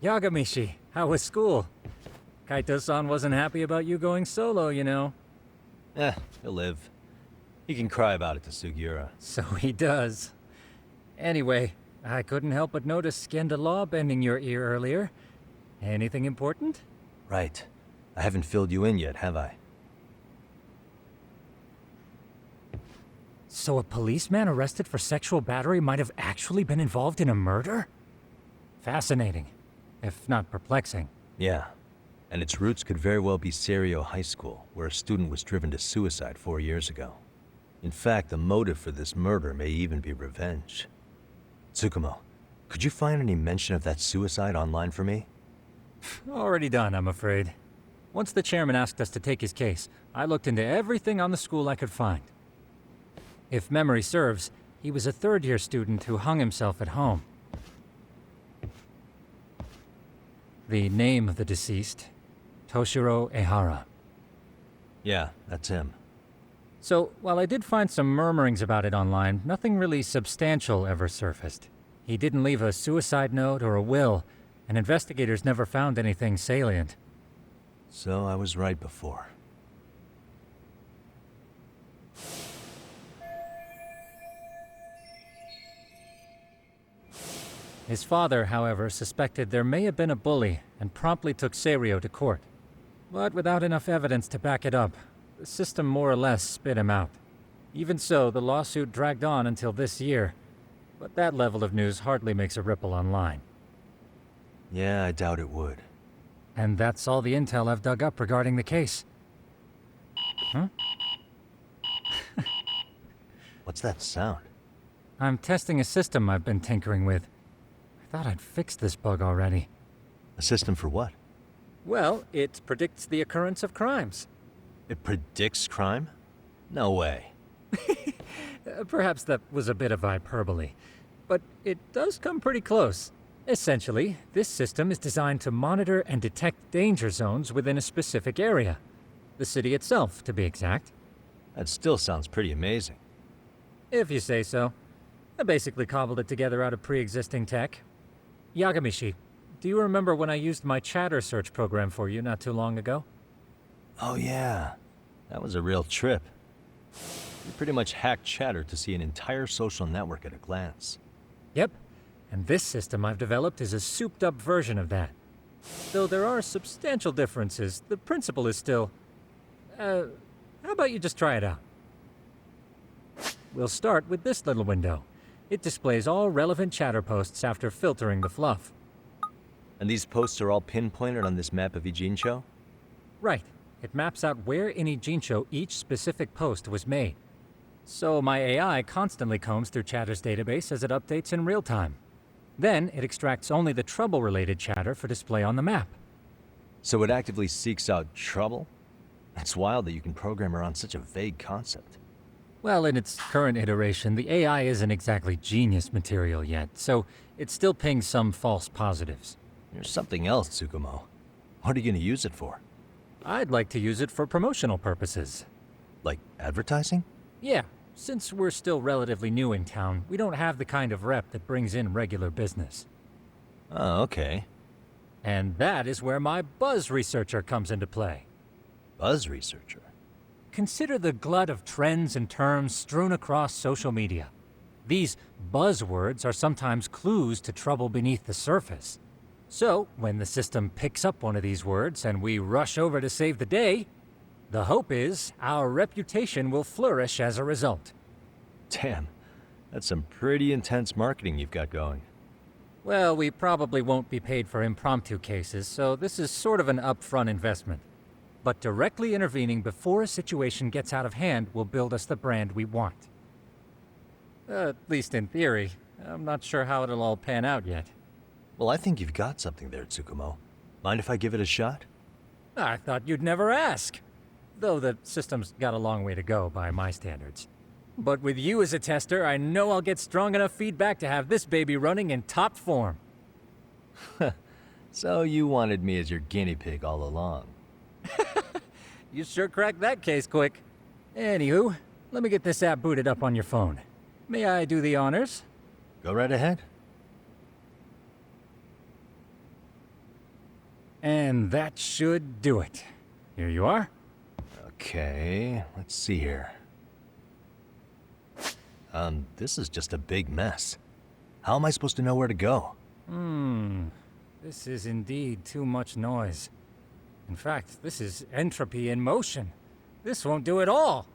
Yagami, how was school? Kaito-san wasn't happy about you going solo, you know. He'll live. He can cry about it to Sugiura. So he does. Anyway, I couldn't help but notice Skenda Law bending your ear earlier. Anything important? Right. I haven't filled you in yet, have I? So a policeman arrested for sexual battery might have actually been involved in a murder? Fascinating, if not perplexing. Yeah. And its roots could very well be Serio High School, where a student was driven to suicide 4 years ago. In fact, the motive for this murder may even be revenge. Tsukumo, could you find any mention of that suicide online for me? Already done, I'm afraid. Once the chairman asked us to take his case, I looked into everything on the school I could find. If memory serves, he was a third-year student who hung himself at home. The name of the deceased, Toshiro Ehara. Yeah, that's him. So, while I did find some murmurings about it online, nothing really substantial ever surfaced. He didn't leave a suicide note or a will, and investigators never found anything salient. So I was right before. His father, however, suspected there may have been a bully and promptly took Serio to court. But without enough evidence to back it up, the system more or less spit him out. Even so, the lawsuit dragged on until this year. But that level of news hardly makes a ripple online. Yeah, I doubt it would. And that's all the intel I've dug up regarding the case. Huh? What's that sound? I'm testing a system I've been tinkering with. I thought I'd fixed this bug already. A system for what? Well, it predicts the occurrence of crimes. It predicts crime? No way. Perhaps that was a bit of hyperbole, but it does come pretty close. Essentially, this system is designed to monitor and detect danger zones within a specific area. The city itself, to be exact. That still sounds pretty amazing. If you say so. I basically cobbled it together out of pre-existing tech. Yagami, do you remember when I used my chatter search program for you not too long ago? Oh yeah, that was a real trip. You pretty much hacked Chatter to see an entire social network at a glance. Yep, and this system I've developed is a souped-up version of that. Though there are substantial differences, the principle is still... how about you just try it out? We'll start with this little window. It displays all relevant chatter posts after filtering the fluff. And these posts are all pinpointed on this map of Ijincho? Right. It maps out where in Ijincho each specific post was made. So my AI constantly combs through Chatter's database as it updates in real time. Then it extracts only the trouble-related chatter for display on the map. So it actively seeks out trouble? It's wild that you can program around such a vague concept. Well, in its current iteration, the AI isn't exactly genius material yet, so it still pings some false positives. There's something else, Tsukumo. What are you going to use it for? I'd like to use it for promotional purposes. Like advertising? Yeah, since we're still relatively new in town, we don't have the kind of rep that brings in regular business. Oh, okay. And that is where my buzz researcher comes into play. Buzz researcher? Consider the glut of trends and terms strewn across social media. These buzzwords are sometimes clues to trouble beneath the surface. So, when the system picks up one of these words and we rush over to save the day, the hope is our reputation will flourish as a result. Damn, that's some pretty intense marketing you've got going. Well, we probably won't be paid for impromptu cases, so this is sort of an upfront investment. But directly intervening before a situation gets out of hand will build us the brand we want. At least in theory. I'm not sure how it'll all pan out yet. Well, I think you've got something there, Tsukumo. Mind if I give it a shot? I thought you'd never ask. Though the system's got a long way to go by my standards. But with you as a tester, I know I'll get strong enough feedback to have this baby running in top form. So you wanted me as your guinea pig all along. You sure cracked that case quick. Anywho, let me get this app booted up on your phone. May I do the honors? Go right ahead. And that should do it. Here you are. Okay, let's see here. This is just a big mess. How am I supposed to know where to go? This is indeed too much noise. In fact, this is entropy in motion. This won't do at all.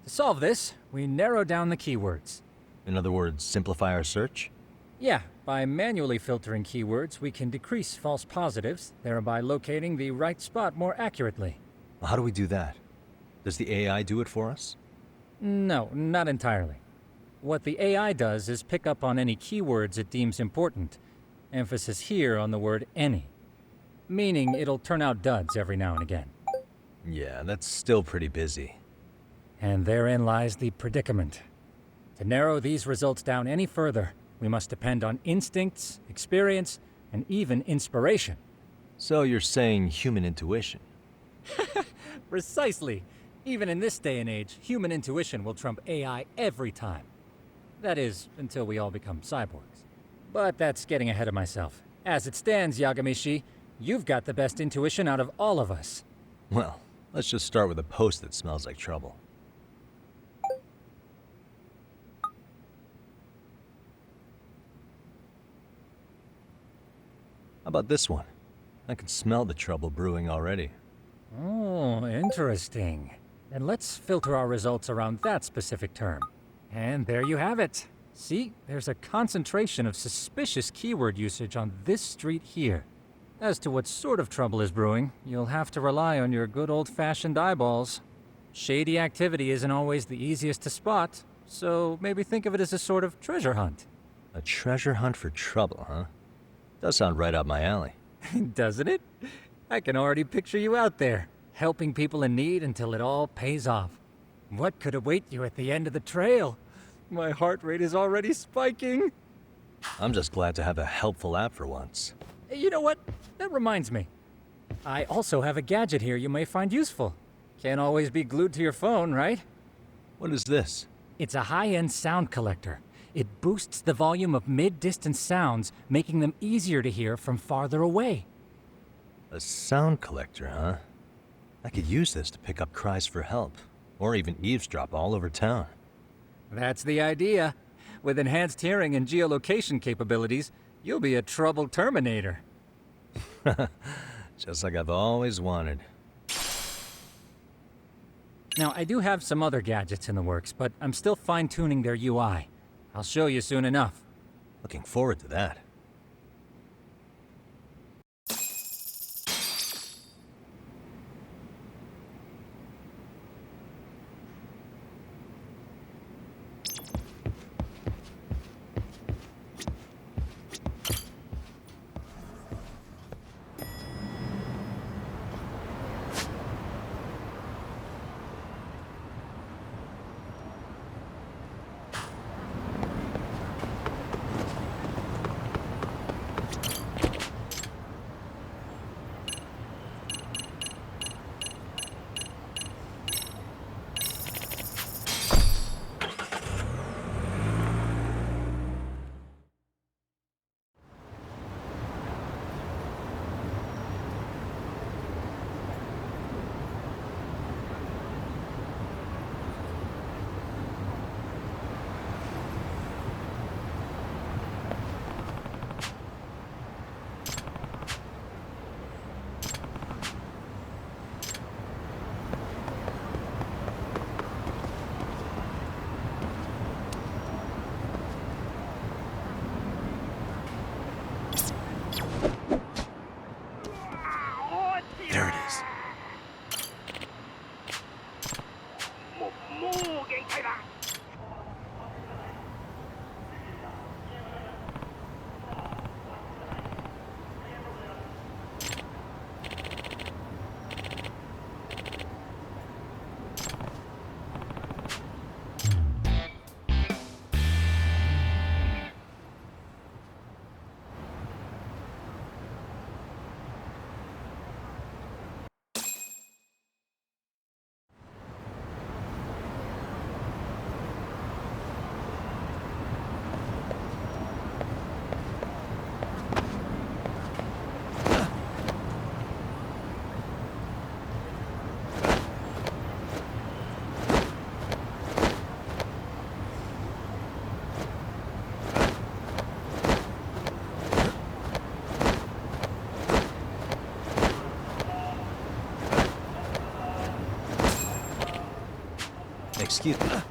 To solve this, we narrow down the keywords. In other words, simplify our search? Yeah, by manually filtering keywords, we can decrease false positives, thereby locating the right spot more accurately. Well, how do we do that? Does the AI do it for us? No, not entirely. What the AI does is pick up on any keywords it deems important. Emphasis here on the word any. Meaning it'll turn out duds every now and again. Yeah, that's still pretty busy. And therein lies the predicament. To narrow these results down any further, we must depend on instincts, experience, and even inspiration. So you're saying human intuition? Precisely. Even in this day and age, human intuition will trump AI every time. That is, until we all become cyborgs. But that's getting ahead of myself. As it stands, Yagami, you've got the best intuition out of all of us. Well, let's just start with a post that smells like trouble. How about this one? I can smell the trouble brewing already. Oh, interesting. Then let's filter our results around that specific term. And there you have it. See, there's a concentration of suspicious keyword usage on this street here. As to what sort of trouble is brewing, you'll have to rely on your good old-fashioned eyeballs. Shady activity isn't always the easiest to spot, so maybe think of it as a sort of treasure hunt. A treasure hunt for trouble, huh? Does sound right up my alley. Doesn't it? I can already picture you out there, helping people in need until it all pays off. What could await you at the end of the trail? My heart rate is already spiking. I'm just glad to have a helpful app for once. You know what? That reminds me. I also have a gadget here you may find useful. Can't always be glued to your phone, right? What is this? It's a high-end sound collector. It boosts the volume of mid-distance sounds, making them easier to hear from farther away. A sound collector, huh? I could use this to pick up cries for help, or even eavesdrop all over town. That's the idea. With enhanced hearing and geolocation capabilities, you'll be a trouble terminator. Just like I've always wanted. Now, I do have some other gadgets in the works, but I'm still fine-tuning their UI. I'll show you soon enough. Looking forward to that. There it is. Excuse me.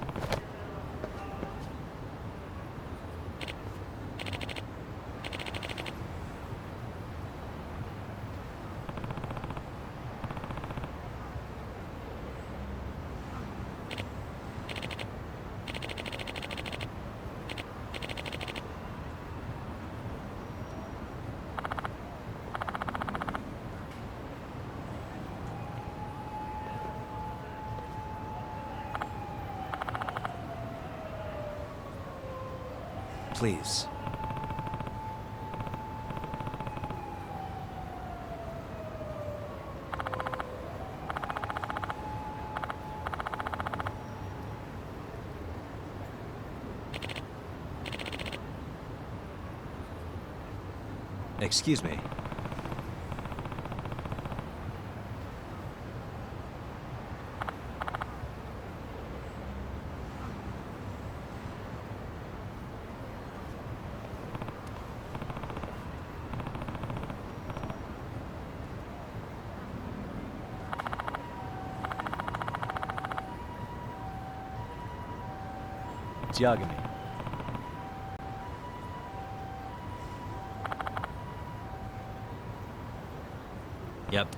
Please. Excuse me. It's Yagami. Yep.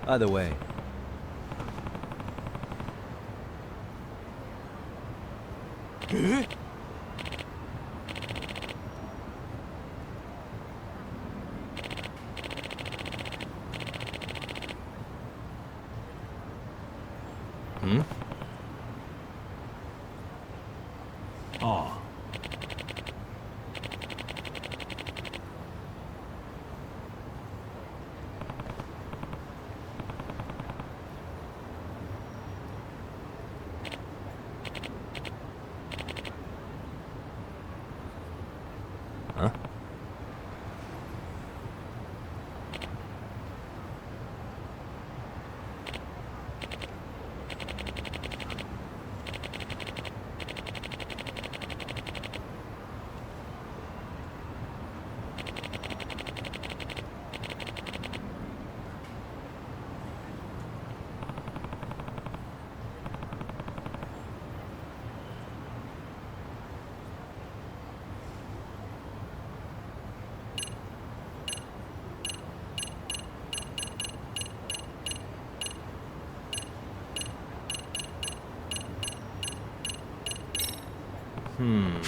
Either way. Hmm? Oh. Huh? Hmm.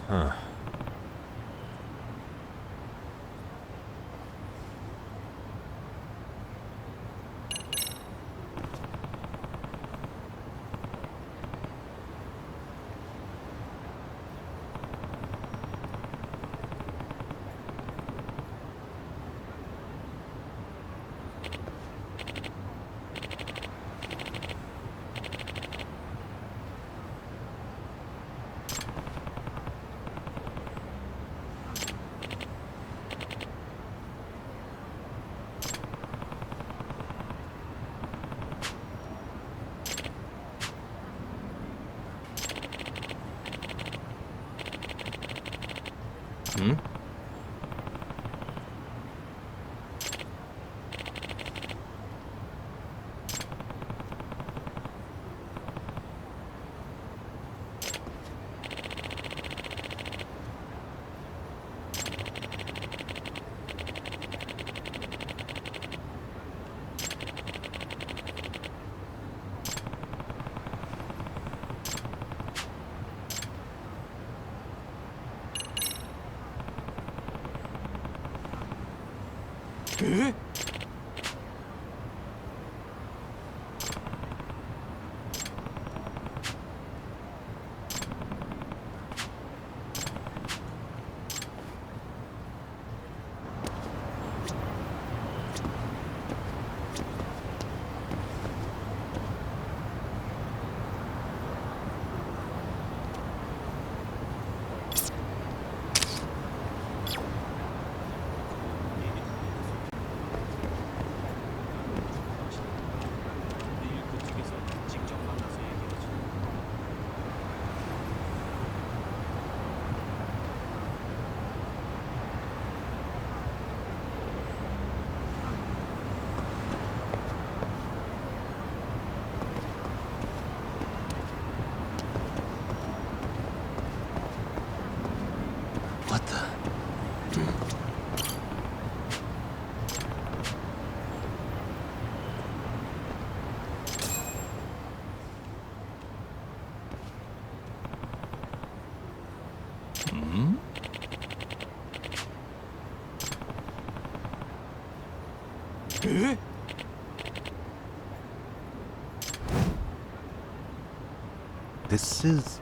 Huh. Hmm? This is,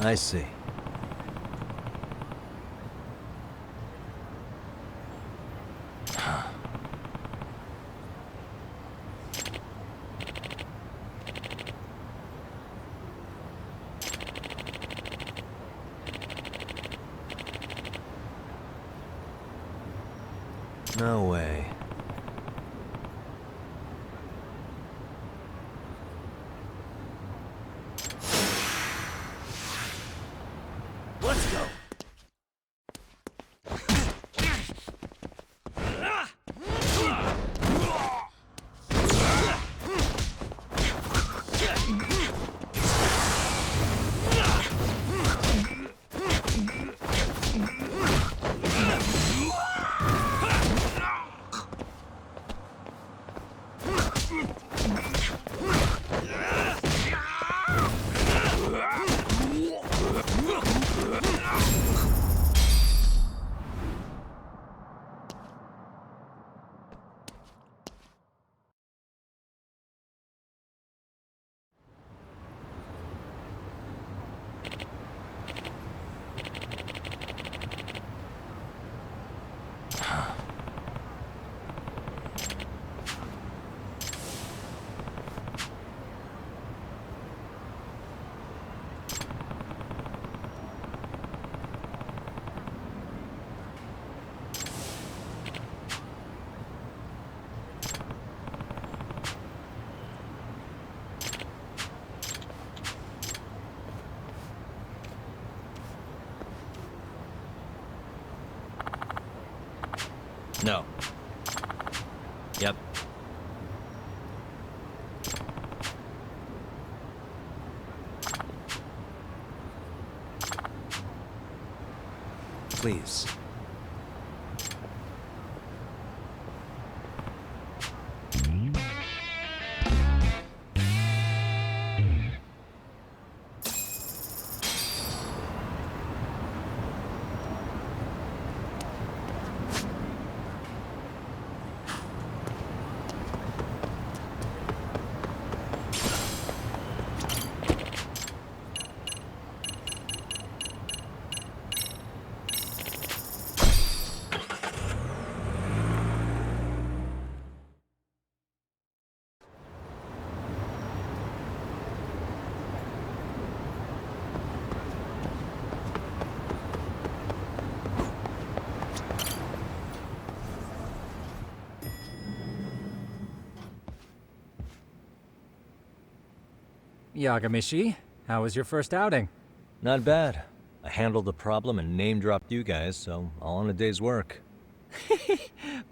I see. No way. Let's go. No. Yep. Please. Yagami, how was your first outing? Not bad. I handled the problem and name-dropped you guys, so all in a day's work.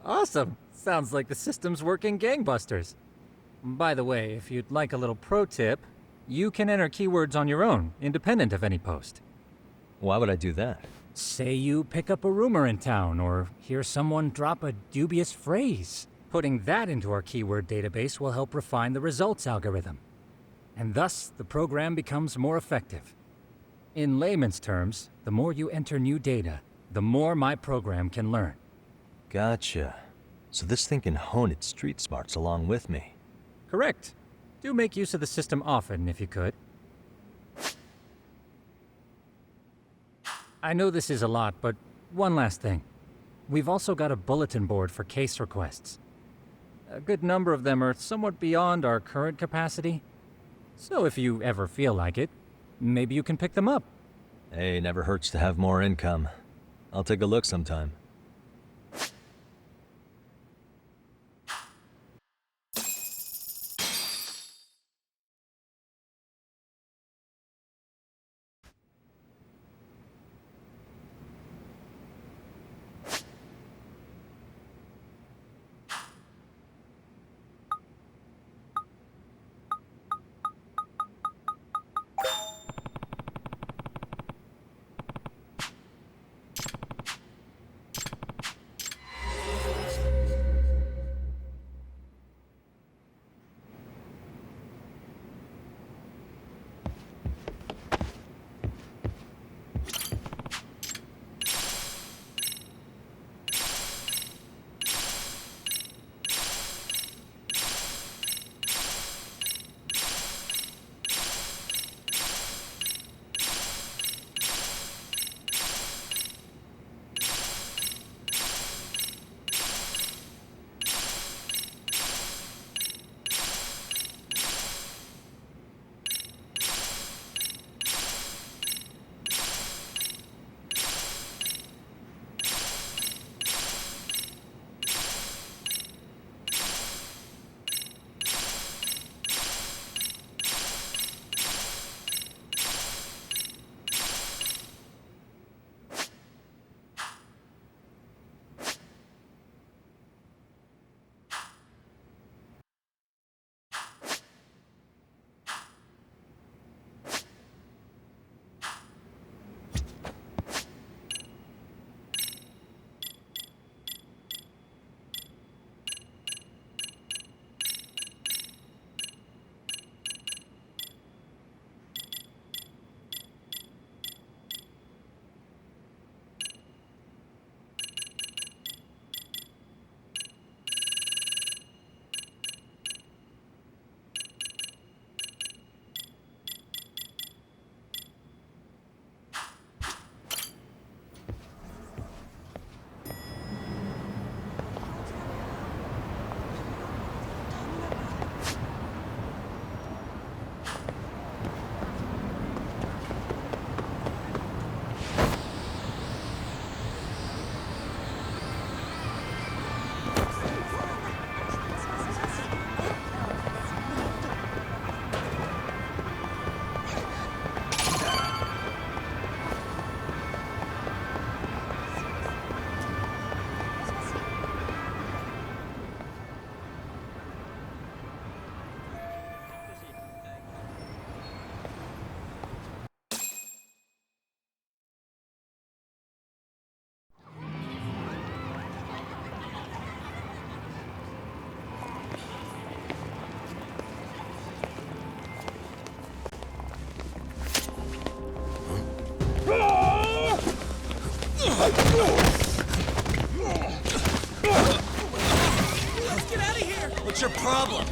Awesome. Sounds like the system's working gangbusters. By the way, if you'd like a little pro tip, you can enter keywords on your own, independent of any post. Why would I do that? Say you pick up a rumor in town or hear someone drop a dubious phrase. Putting that into our keyword database will help refine the results algorithm. And thus, the program becomes more effective. In layman's terms, the more you enter new data, the more my program can learn. Gotcha. So this thing can hone its street smarts along with me. Correct. Do make use of the system often if you could. I know this is a lot, but one last thing. We've also got a bulletin board for case requests. A good number of them are somewhat beyond our current capacity. So if you ever feel like it, maybe you can pick them up. Hey, never hurts to have more income. I'll take a look sometime. Let's get out of here! What's your problem?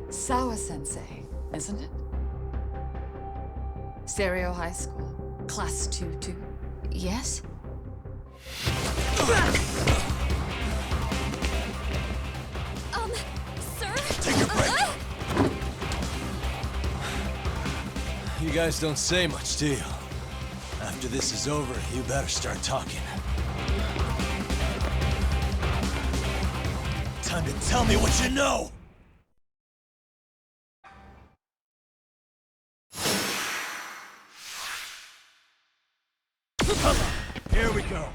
Sawa-sensei, isn't it? Stereo High School, Class 2-2. Yes? Sir? Take a break. You guys don't say much, do you? After this is over, you better start talking. Time to tell me what you know! Here we go.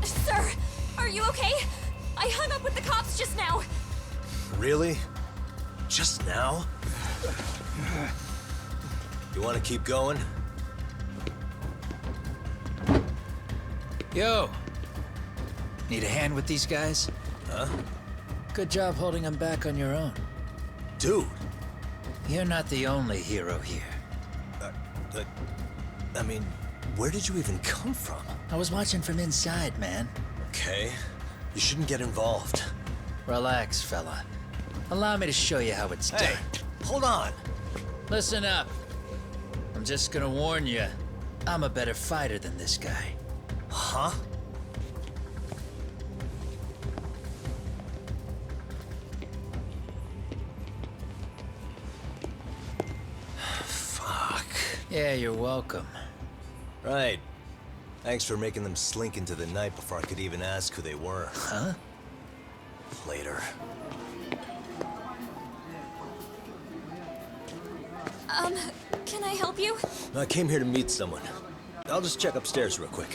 Sir, are you okay? I hung up with the cops just now. Really? Just now? You want to keep going? Yo! Need a hand with these guys? Huh? Good job holding them back on your own. Dude! You're not the only hero here. I mean, where did you even come from? I was watching from inside, man. Okay. You shouldn't get involved. Relax, fella. Allow me to show you how it's Hey, done. hold on! Listen up. I'm just gonna warn you. I'm a better fighter than this guy. Huh? Fuck. Yeah, you're welcome. Right. Thanks for making them slink into the night before I could even ask who they were. Huh? Later. Can I help you? I came here to meet someone. I'll just check upstairs real quick.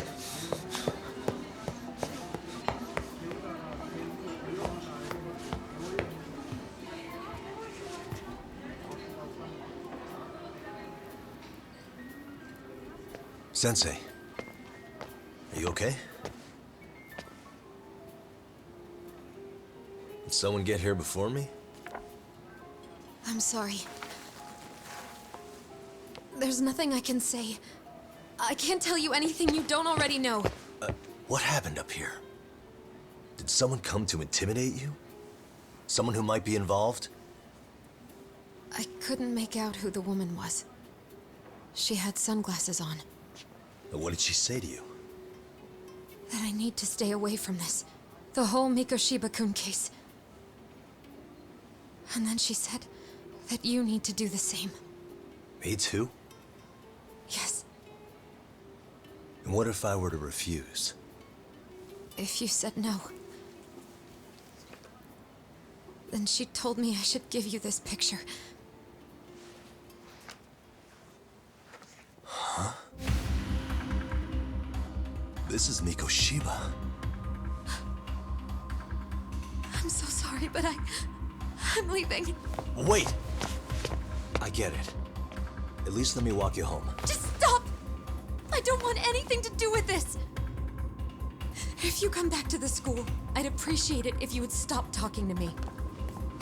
Sensei, are you okay? Did someone get here before me? I'm sorry. There's nothing I can say. I can't tell you anything you don't already know. What happened up here? Did someone come to intimidate you? Someone who might be involved? I couldn't make out who the woman was. She had sunglasses on. What did she say to you? That I need to stay away from this. The whole Mikoshiba-kun case. And then she said that you need to do the same. Me too? And what if I were to refuse? If you said no, then she told me I should give you this picture. Huh? This is Mikoshiba. I'm so sorry, but I'm leaving. Wait! I get it. At least let me walk you home. Just stop! I don't want anything to do with this! If you come back to the school, I'd appreciate it if you would stop talking to me.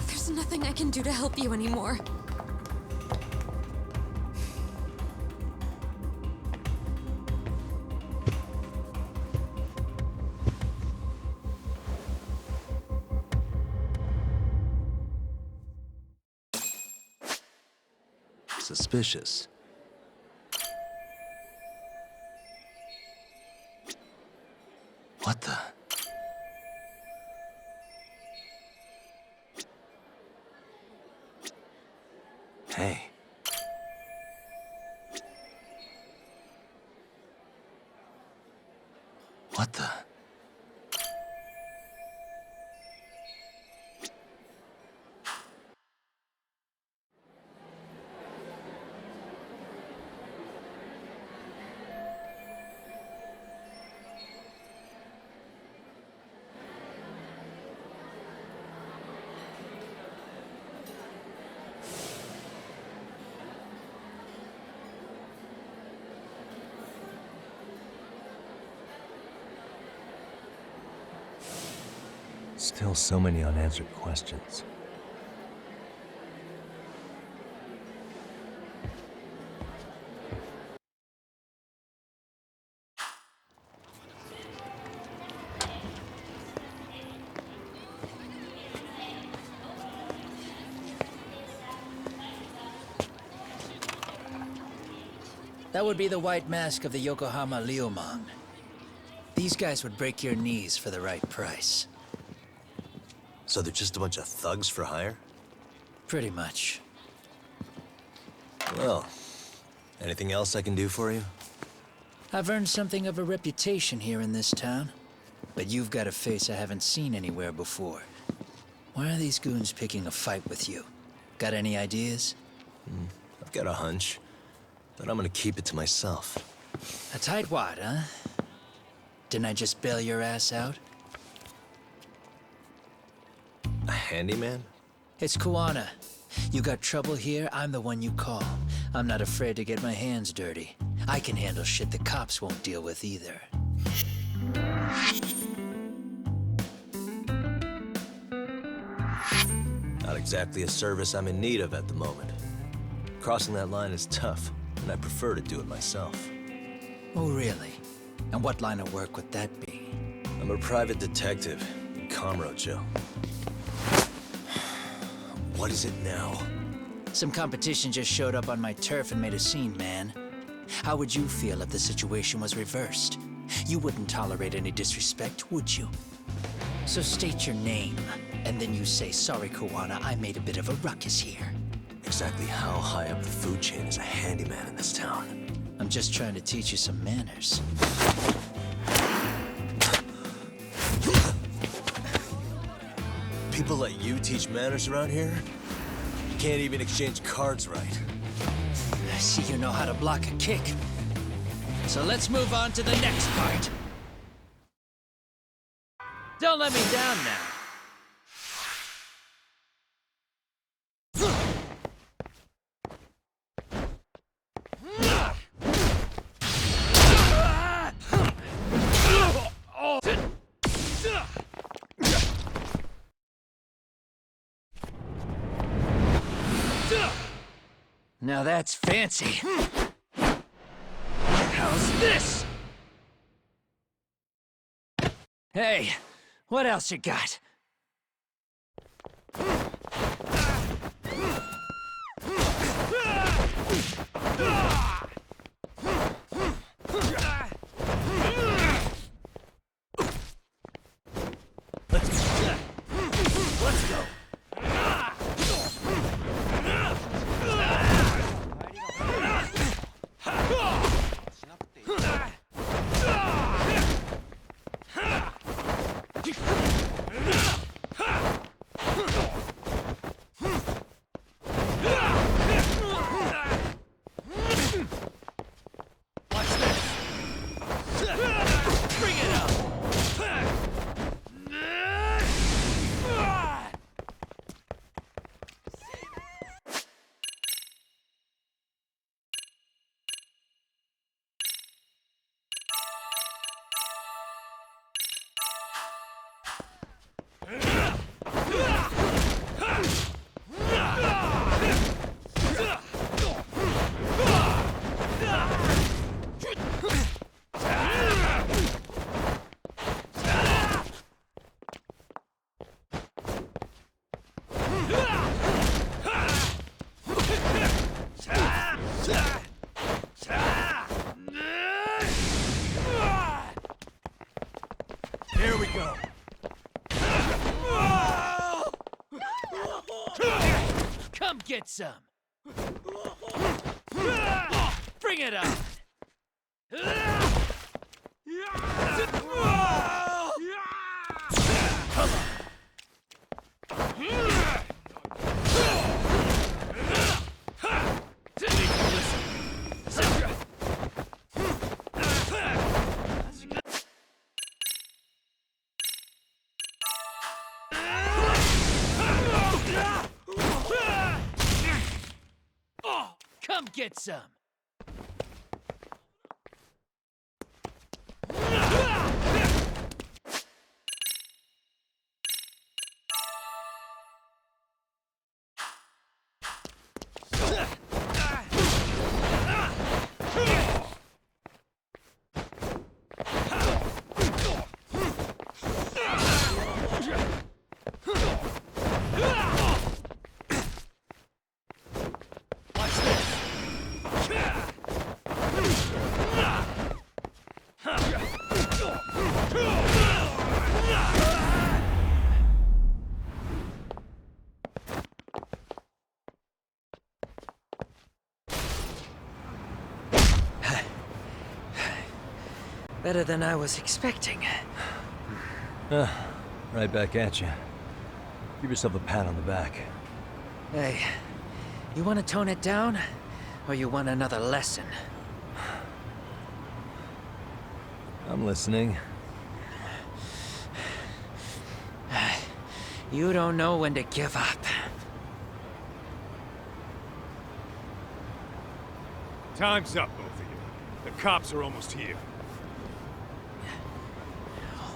There's nothing I can do to help you anymore. Suspicious. What the? Hey. What the? Still so many unanswered questions. That would be the white mask of the Yokohama liumang. These guys would break your knees for the right price. So they're just a bunch of thugs for hire? Pretty much. Well, anything else I can do for you? I've earned something of a reputation here in this town. But you've got a face I haven't seen anywhere before. Why are these goons picking a fight with you? Got any ideas? I've got a hunch, but I'm gonna keep it to myself. A tightwad, huh? Didn't I just bail your ass out? A handyman? It's Kuwana. You got trouble here, I'm the one you call. I'm not afraid to get my hands dirty. I can handle shit the cops won't deal with either. Not exactly a service I'm in need of at the moment. Crossing that line is tough, and I prefer to do it myself. Oh, really? And what line of work would that be? I'm a private detective in Kamurocho. What is it now? Some competition just showed up on my turf and made a scene, man. How would you feel if the situation was reversed? You wouldn't tolerate any disrespect, would you? So state your name, and then you say, sorry, Kuwana, I made a bit of a ruckus here. Exactly how high up the food chain is a handyman in this town? I'm just trying to teach you some manners. People let you teach manners around here? You can't even exchange cards right. I see you know how to block a kick. So let's move on to the next part. Don't let me down now. Now that's fancy. How's this? Hey, what else you got? Let's go. some! Bring it on! Come get some! Better than I was expecting. Right back at you. Give yourself a pat on the back. Hey, you want to tone it down? Or you want another lesson? I'm listening. You don't know when to give up. Time's up, both of you. The cops are almost here.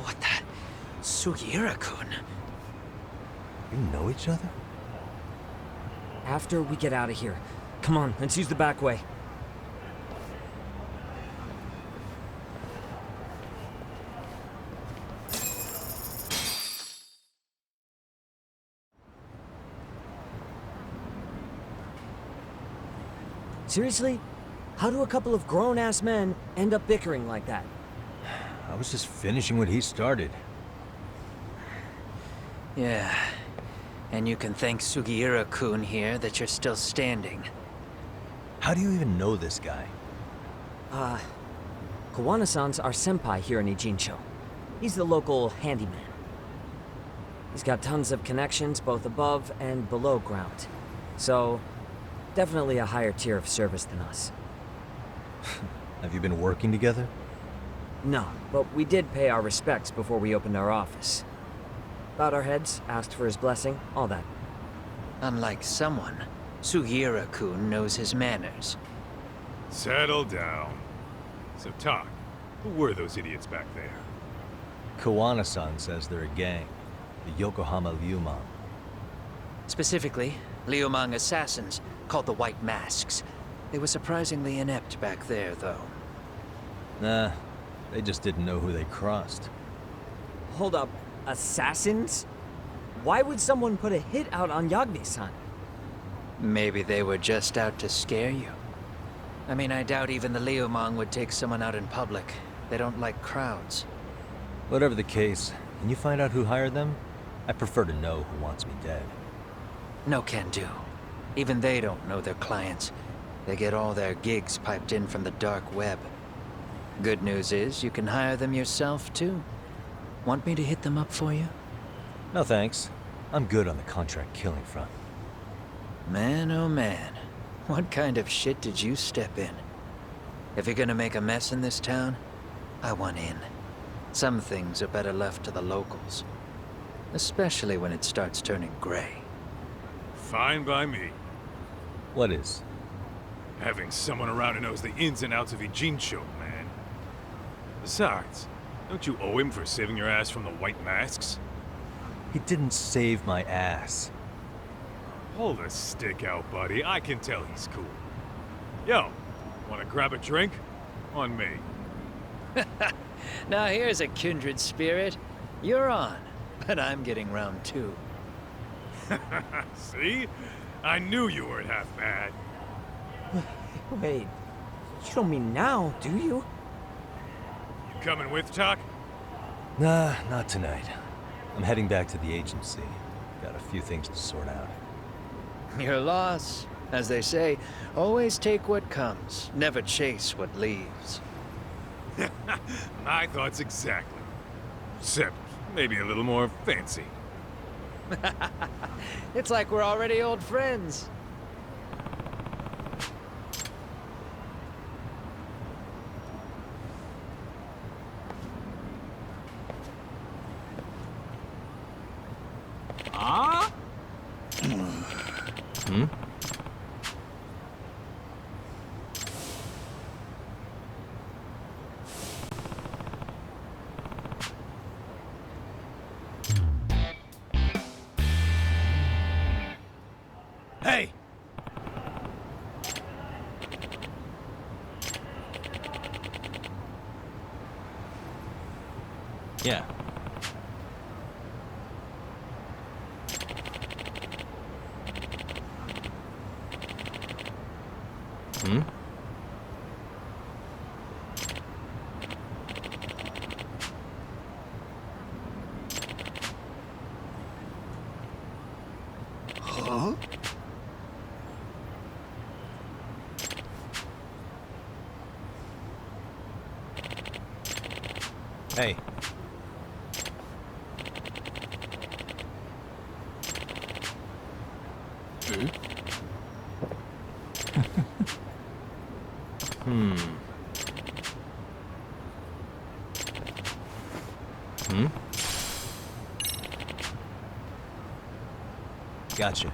What the? Sugiura-kun? You know each other? After we get out of here. Come on, let's use the back way. Seriously? How do a couple of grown-ass men end up bickering like that? I was just finishing what he started. Yeah. And you can thank Sugiura-kun here that you're still standing. How do you even know this guy? Kawana-san's our senpai here in Ijincho. He's the local handyman. He's got tons of connections both above and below ground. So, definitely a higher tier of service than us. Have you been working together? No, but we did pay our respects before we opened our office. Bowed our heads, asked for his blessing, all that. Unlike someone, Sugiura-kun knows his manners. Settle down. So, talk. Who were those idiots back there? Kawana-san says they're a gang. The Yokohama Liumang. Specifically, liumang assassins, called the White Masks. They were surprisingly inept back there, though. Nah, they just didn't know who they crossed. Hold up, assassins? Why would someone put a hit out on Yagami-san? Maybe they were just out to scare you. I mean, I doubt even the liumang would take someone out in public. They don't like crowds. Whatever the case, can you find out who hired them? I prefer to know who wants me dead. No can do. Even they don't know their clients. They get all their gigs piped in from the dark web. Good news is, you can hire them yourself, too. Want me to hit them up for you? No thanks. I'm good on the contract killing front. Man, oh man. What kind of shit did you step in? If you're gonna make a mess in this town, I want in. Some things are better left to the locals. Especially when it starts turning gray. Fine by me. What is? Having someone around who knows the ins and outs of Ijincho, man. Besides, don't you owe him for saving your ass from the White Masks? He didn't save my ass. Hold the stick out, buddy. I can tell he's cool. Yo, wanna grab a drink? On me. Now here's a kindred spirit. You're on, but I'm getting round two. See? I knew you weren't half bad. Wait, you don't mean now, do you? You coming with, Talk? Nah, not tonight. I'm heading back to the agency. Got a few things to sort out. Your loss. As they say, always take what comes, never chase what leaves. My thoughts exactly. Except maybe a little more fancy. It's like we're already old friends. Ah? Hmm? Hey! Yeah. Hmm? Huh? Hey. Hmm? Hmm? Gotcha.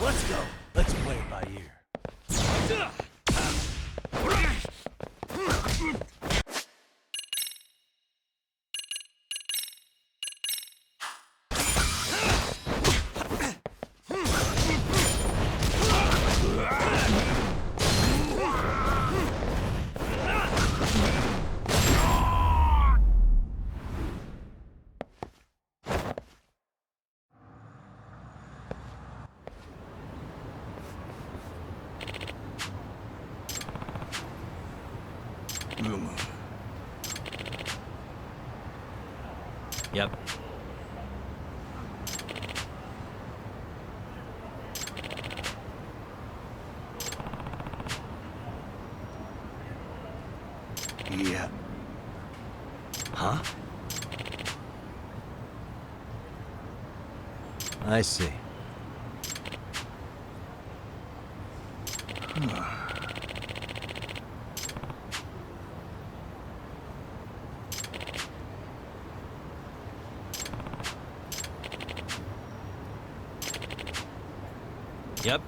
Let's go. Let's play it by ear. Yep. Yeah. Huh? I see. Yep.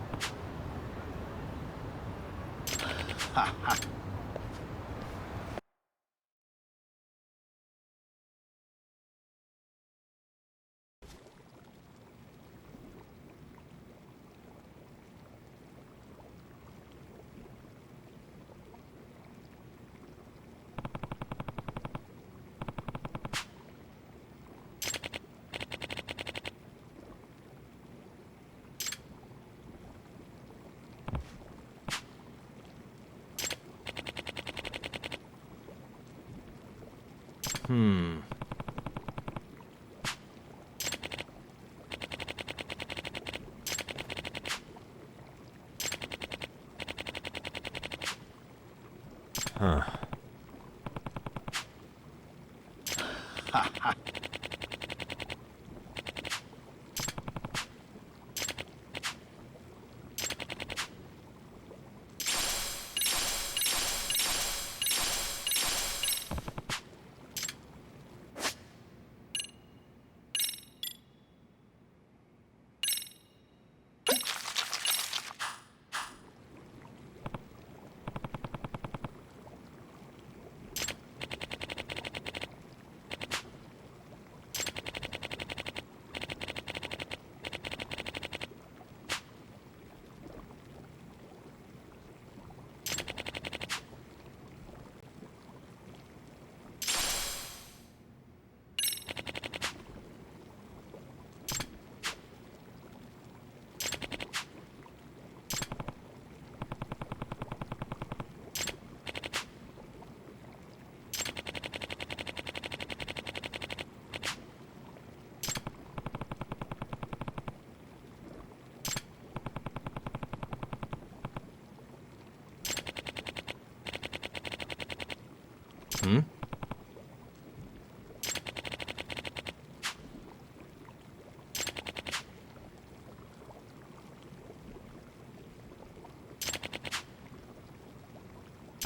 Hmm. Huh.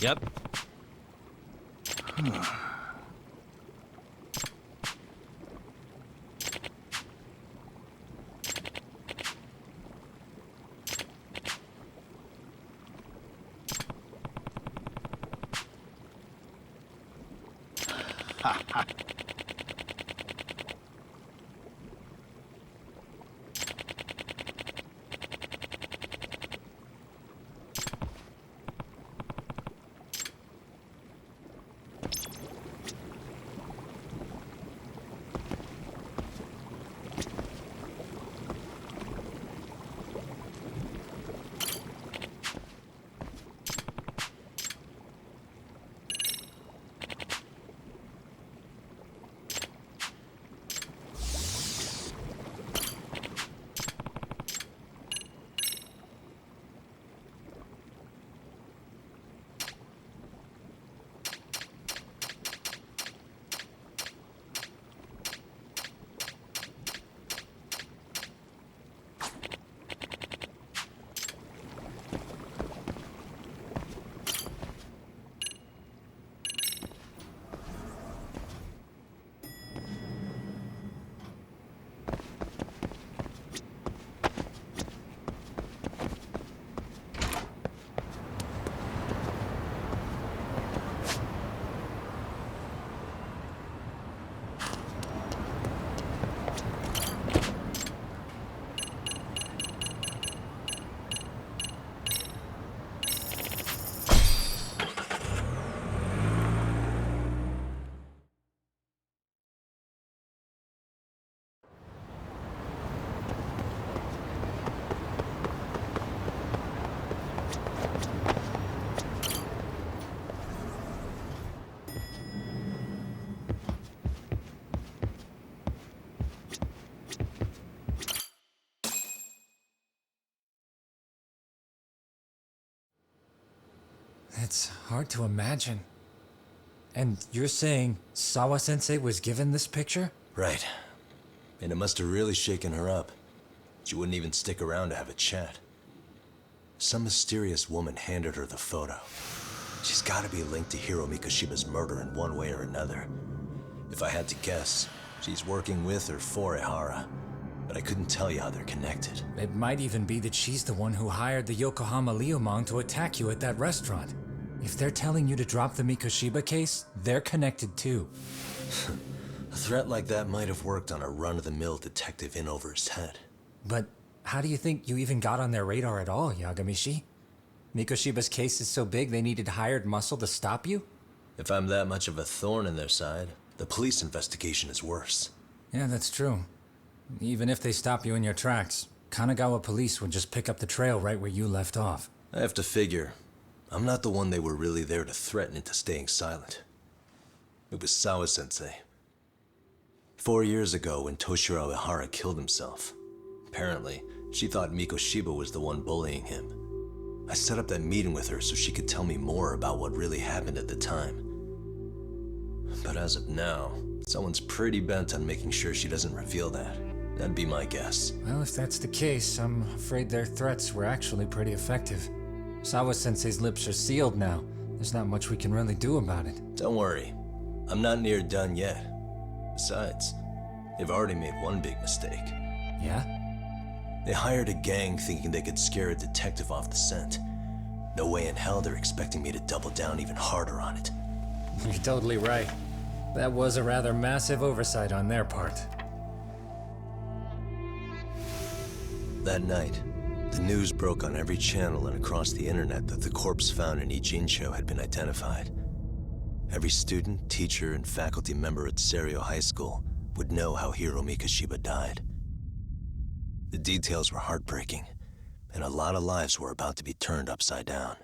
Yep. It's hard to imagine. And you're saying Sawa-sensei was given this picture? Right. And it must have really shaken her up. She wouldn't even stick around to have a chat. Some mysterious woman handed her the photo. She's gotta be linked to Hiro Mikoshiba's murder in one way or another. If I had to guess, she's working with or for Ehara. But I couldn't tell you how they're connected. It might even be that she's the one who hired the Yokohama liumang to attack you at that restaurant. If they're telling you to drop the Mikoshiba case, they're connected too. A threat like that might have worked on a run-of-the-mill detective in over his head. But how do you think you even got on their radar at all, Yagami? Mikoshiba's case is so big they needed hired muscle to stop you? If I'm that much of a thorn in their side, the police investigation is worse. Yeah, that's true. Even if they stop you in your tracks, Kanagawa police would just pick up the trail right where you left off. I have to figure, I'm not the one they were really there to threaten into staying silent. It was Sawa-sensei. 4 years ago when Toshiro Ehara killed himself, apparently, she thought Mikoshiba was the one bullying him. I set up that meeting with her so she could tell me more about what really happened at the time. But as of now, someone's pretty bent on making sure she doesn't reveal that. That'd be my guess. Well, if that's the case, I'm afraid their threats were actually pretty effective. Sawa-sensei's lips are sealed now. There's not much we can really do about it. Don't worry. I'm not near done yet. Besides, they've already made one big mistake. Yeah? They hired a gang thinking they could scare a detective off the scent. No way in hell they're expecting me to double down even harder on it. You're totally right. That was a rather massive oversight on their part. That night, the news broke on every channel and across the internet that the corpse found in Ijincho had been identified. Every student, teacher, and faculty member at Serio High School would know how Hiro Mikoshiba died. The details were heartbreaking, and a lot of lives were about to be turned upside down.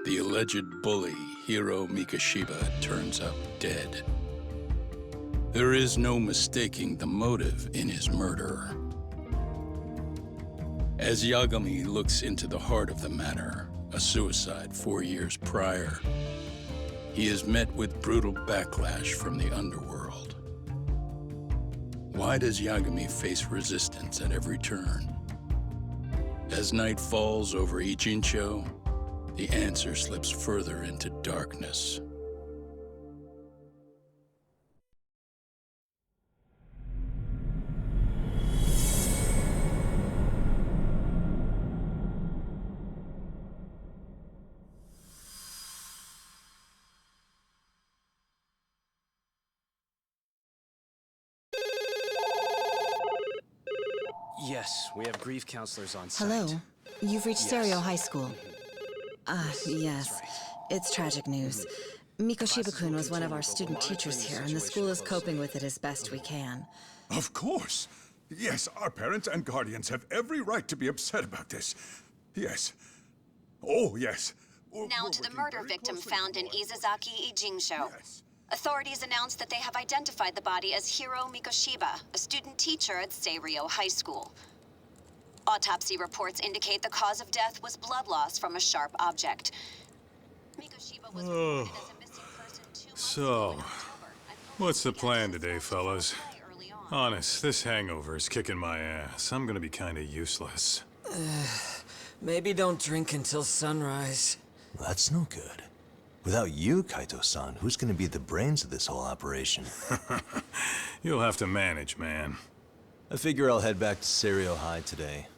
The alleged bully, Hiro Mikoshiba, turns up dead. There is no mistaking the motive in his murder. As Yagami looks into the heart of the matter, a a suicide 4 years prior. He is met with brutal backlash from the underworld. Why does Yagami face resistance at every turn? As night falls over Ijincho, the answer slips further into darkness. Yes, we have grief counselors on site. Hello. You've reached Yes. Serio High School. Yes. That's right. It's tragic news. Mikoshiba-kun was one of our student teachers here, and the school is coping with it as best we can. Of course. Yes, our parents and guardians have every right to be upset about this. Yes. Oh, yes. Now to the murder victim found in Izazaki Ijincho. Yes. Authorities announced that they have identified the body as Hiro Mikoshiba, a student teacher at Seiryo High School. Autopsy reports indicate the cause of death was blood loss from a sharp object. Mikoshiba was reported as a missing person 2 months ago in October. What's the plan today, fellas? Honest, this hangover is kicking my ass. I'm gonna be kinda useless. Maybe don't drink until sunrise. That's no good. Without you, Kaito-san, who's gonna be the brains of this whole operation? You'll have to manage, man. I figure I'll head back to Serio High today.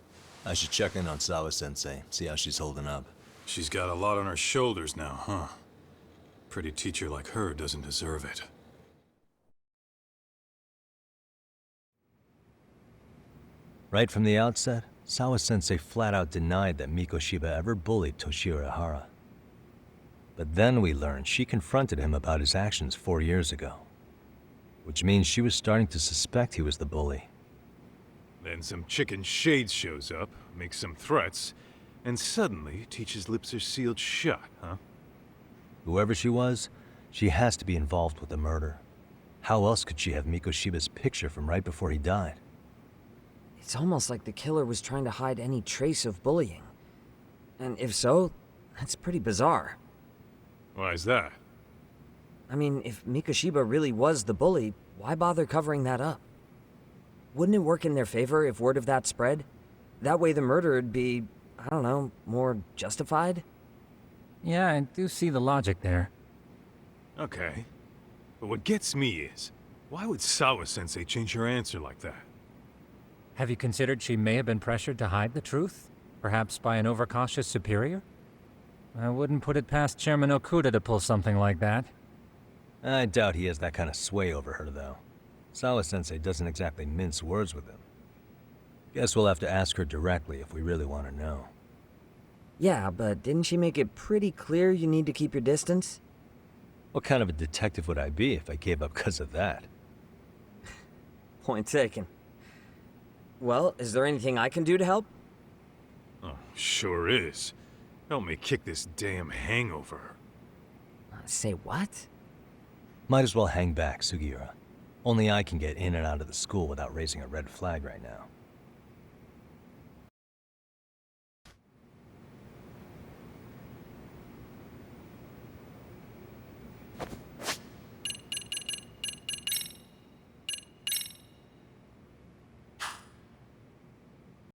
I should check in on Sawa-sensei, see how she's holding up. She's got a lot on her shoulders now, huh? Pretty teacher like her doesn't deserve it. Right from the outset, Sawa-sensei flat out denied that Mikoshiba ever bullied Toshiro Hara. But then we learned she confronted him about his actions 4 years ago. Which means she was starting to suspect he was the bully. Then some chicken shades shows up, makes some threats, and suddenly teacher's lips are sealed shut, huh? Whoever she was, she has to be involved with the murder. How else could she have Mikoshiba's picture from right before he died? It's almost like the killer was trying to hide any trace of bullying. And if so, that's pretty bizarre. Why is that? I mean, if Mikoshiba really was the bully, why bother covering that up? Wouldn't it work in their favor if word of that spread? That way the murder would be, I don't know, more justified? Yeah, I do see the logic there. Okay. But what gets me is, why would Sawa-sensei change her answer like that? Have you considered she may have been pressured to hide the truth? Perhaps by an overcautious superior? I wouldn't put it past Chairman Okuda to pull something like that. I doubt he has that kind of sway over her, though. Sawa-sensei doesn't exactly mince words with him. Guess we'll have to ask her directly if we really want to know. Yeah, but didn't she make it pretty clear you need to keep your distance? What kind of a detective would I be if I gave up because of that? Point taken. Well, is there anything I can do to help? Oh, sure is. Help me kick this damn hangover. Say what? Might as well hang back, Sugiura. Only I can get in and out of the school without raising a red flag right now.